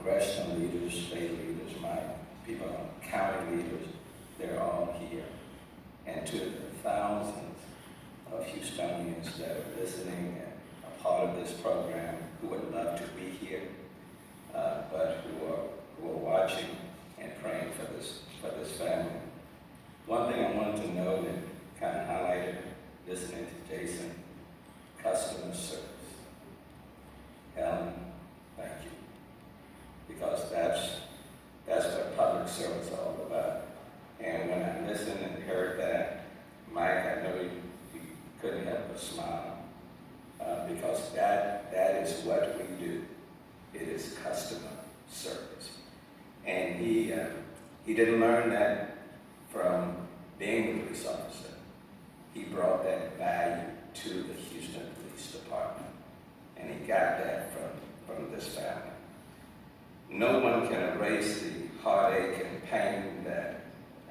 congressional leaders, state leaders, my people on county leaders, they're all here. And to the thousands of Houstonians that are listening and a part of this program who would love to be here, but who are watching and praying for this family. One thing I wanted to know that kind of highlighted listening to Jason, customer service. Helen, thank you. Because that's what public service is all about. And when I listened and heard that, Mike, I know you couldn't help but smile, because that is what we do. It is customer service. And he didn't learn that from being a police officer. He brought that value to the Houston Police Department. And he got that from this family. No one can erase the heartache and pain that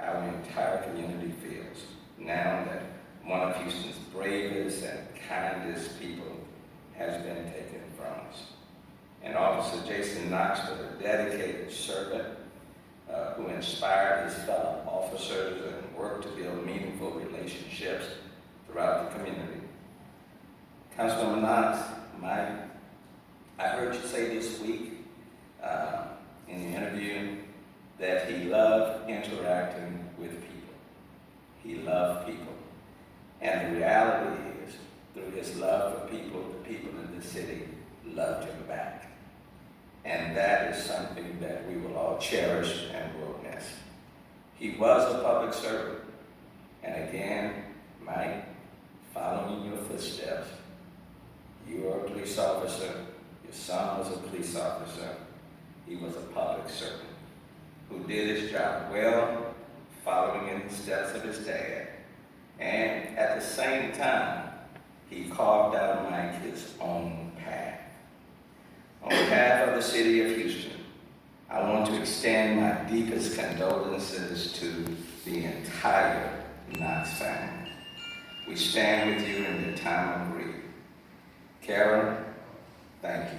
our entire community feels now that one of Houston's bravest and kindest people has been taken from us. And Officer Jacon Knox was a dedicated servant who inspired his fellow officers and worked to build meaningful relationships throughout the community. Councilman Knox, Mike, I heard you say this week in the interview that he loved interacting with people. He loved people. And the reality is, through his love for people, the people in this city loved him back. And that is something that we will all cherish and will miss. He was a public servant. And again, Mike, following your footsteps, you are a police officer, your son was a police officer, he was a public servant who did his job well, following in the steps of his dad. And at the same time, he carved out Mike his own path. On behalf of the city of Houston, I want to extend my deepest condolences to the entire Knox family. We stand with you in the time of grief. Karen, thank you.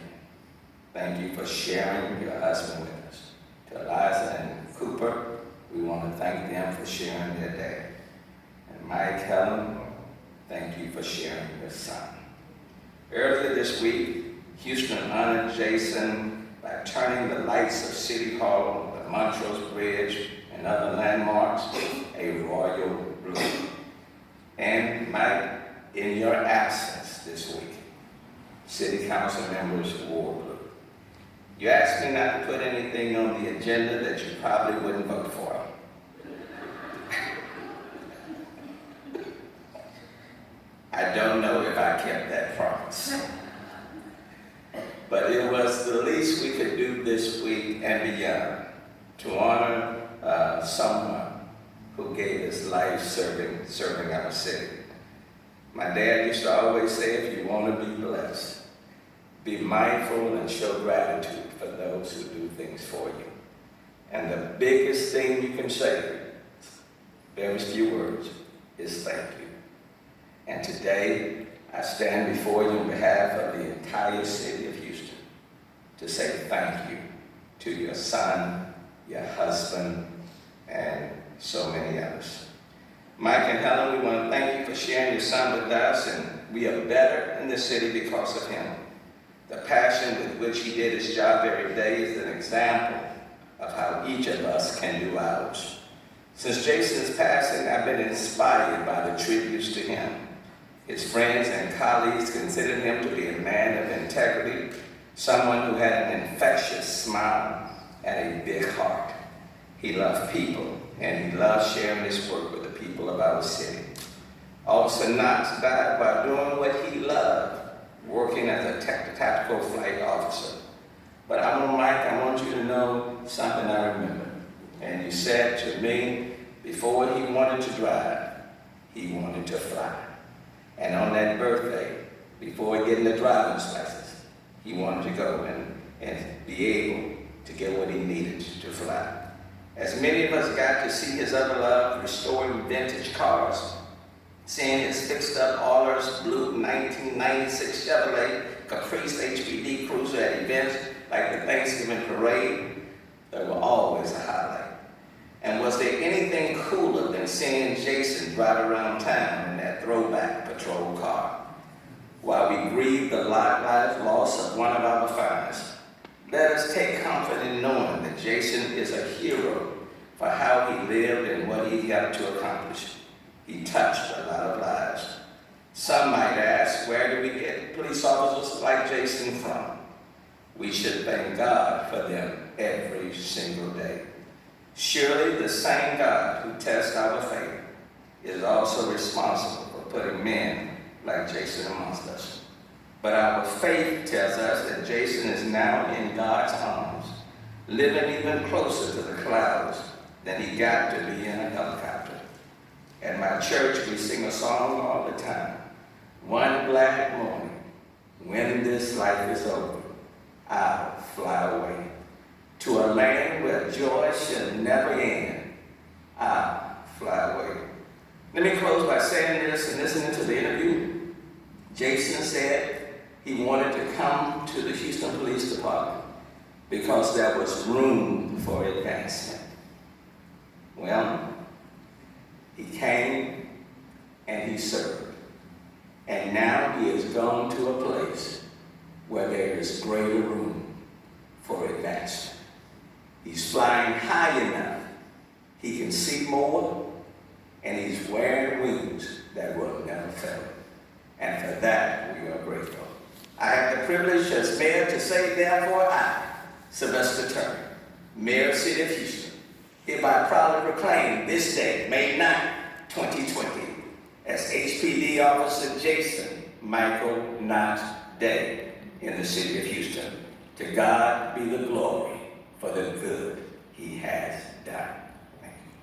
Thank you for sharing your husband with us. To Eliza and Cooper, we want to thank them for sharing their dad. And Mike, Helen, thank you for sharing your son. Earlier this week, Houston honored Jason by turning the lights of City Hall, the Montrose Bridge, and other landmarks a royal blue. And Mike, in your absence this week, City Council members wore blue. You asked me not to put anything on the agenda that you probably wouldn't vote for. I don't know if I kept that promise. But it was the least we could do this week and beyond to honor someone who gave his life serving our city. My dad used to always say, if you want to be blessed, be mindful and show gratitude for those who do things for you. And the biggest thing you can say, very few words, is thank you. And today, I stand before you on behalf of the entire city of Houston to say thank you to your son, your husband, and so many others. Mike and Helen, we want to thank you for sharing your son with us, and we are better in this city because of him. The passion with which he did his job every day is an example of how each of us can do ours. Since Jason's passing, I've been inspired by the tributes to him. His friends and colleagues considered him to be a man of integrity, someone who had an infectious smile and a big heart. He loved people, and he loved sharing his work with the people of our city. Officer Knox died while doing what he loved, working as a tactical flight officer. But Mike, I want you to know something I remember. And you said to me, before he wanted to drive, he wanted to fly. And on that birthday, before getting the driver's license, he wanted to go and be able to get what he needed to fly. As many of us got to see his other love restoring vintage cars, seeing his fixed-up Allers blue 1996 Chevrolet Caprice HPD Cruiser at events like the Thanksgiving parade, they were always a highlight. And was there anything cooler than seeing Jason drive around town in that throwback patrol car? While we grieve the life loss of one of our finest, let us take comfort in knowing that Jason is a hero for how he lived and what he got to accomplish. He touched a lot of lives. Some might ask, where do we get police officers like Jason from? We should thank God for them every single day. Surely the same God who tests our faith is also responsible for putting men like Jason amongst us. But our faith tells us that Jason is now in God's arms, living even closer to the clouds than he got to be in a helicopter. At my church, we sing a song all the time. One black morning, when this life is over, I'll fly away to a land where joy shall never end. I'll fly away. Let me close by saying this and listening to the interview. Jason said he wanted to come to the Houston Police Department because there was room for advancement. Well, he came and he served. And now he has gone to a place where there is greater room for advancement. He's flying high enough, he can see more, and he's wearing wings that will never fail. And for that, we are grateful. I have the privilege as mayor to say, therefore, I, Sylvester Turner, Mayor of the City of Houston, hereby proudly proclaim this day, May 9, 2020, as HPD Officer Jason Michael Knox Day in the City of Houston. To God be the glory for the good he has done. Thank you.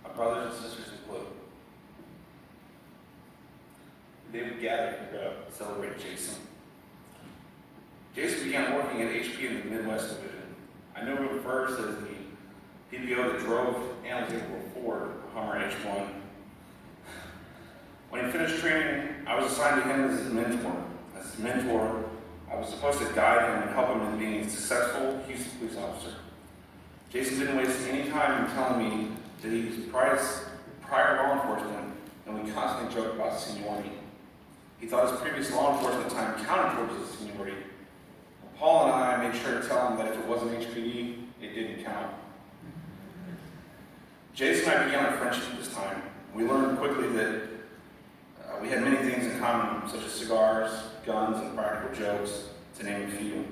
My brothers and sisters in Blue, today we gather to celebrate Jason. Jason began working at HP in the Midwest Division. I knew him first as the PBO that drove and was able to afford a Hummer H1. When he finished training, I was assigned to him as his mentor. As his mentor, I was supposed to guide him and help him in being a successful Houston police officer. Jason didn't waste any time in telling me that he was prior law enforcement, and we constantly joked about seniority. He thought his previous law enforcement time counted towards his seniority. Paul and I made sure to tell him that if it wasn't HPD, it didn't count. Jason and I began our friendship this time. We learned quickly that we had many things in common, such as cigars, guns, and practical jokes, to name a few.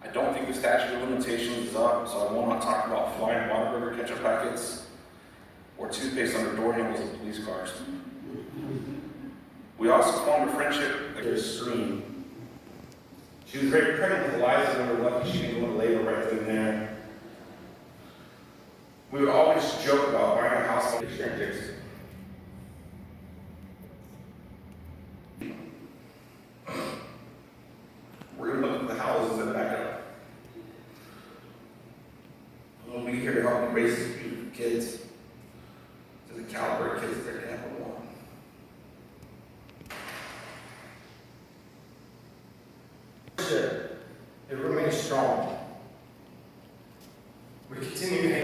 I don't think the statute of limitations is up, so I will not talk about flying Whataburger ketchup packets or toothpaste under door handles of police cars. We also formed a friendship that was extreme. She was very pregnant with Eliza, and we were lucky she didn't go into labor right then and there. We would always joke about buying a house on exchanges. We're going to look at the houses that back up. We'll be here to help you raise these beautiful kids to the caliber of kids they're going to have a want. It remains strong. We continue to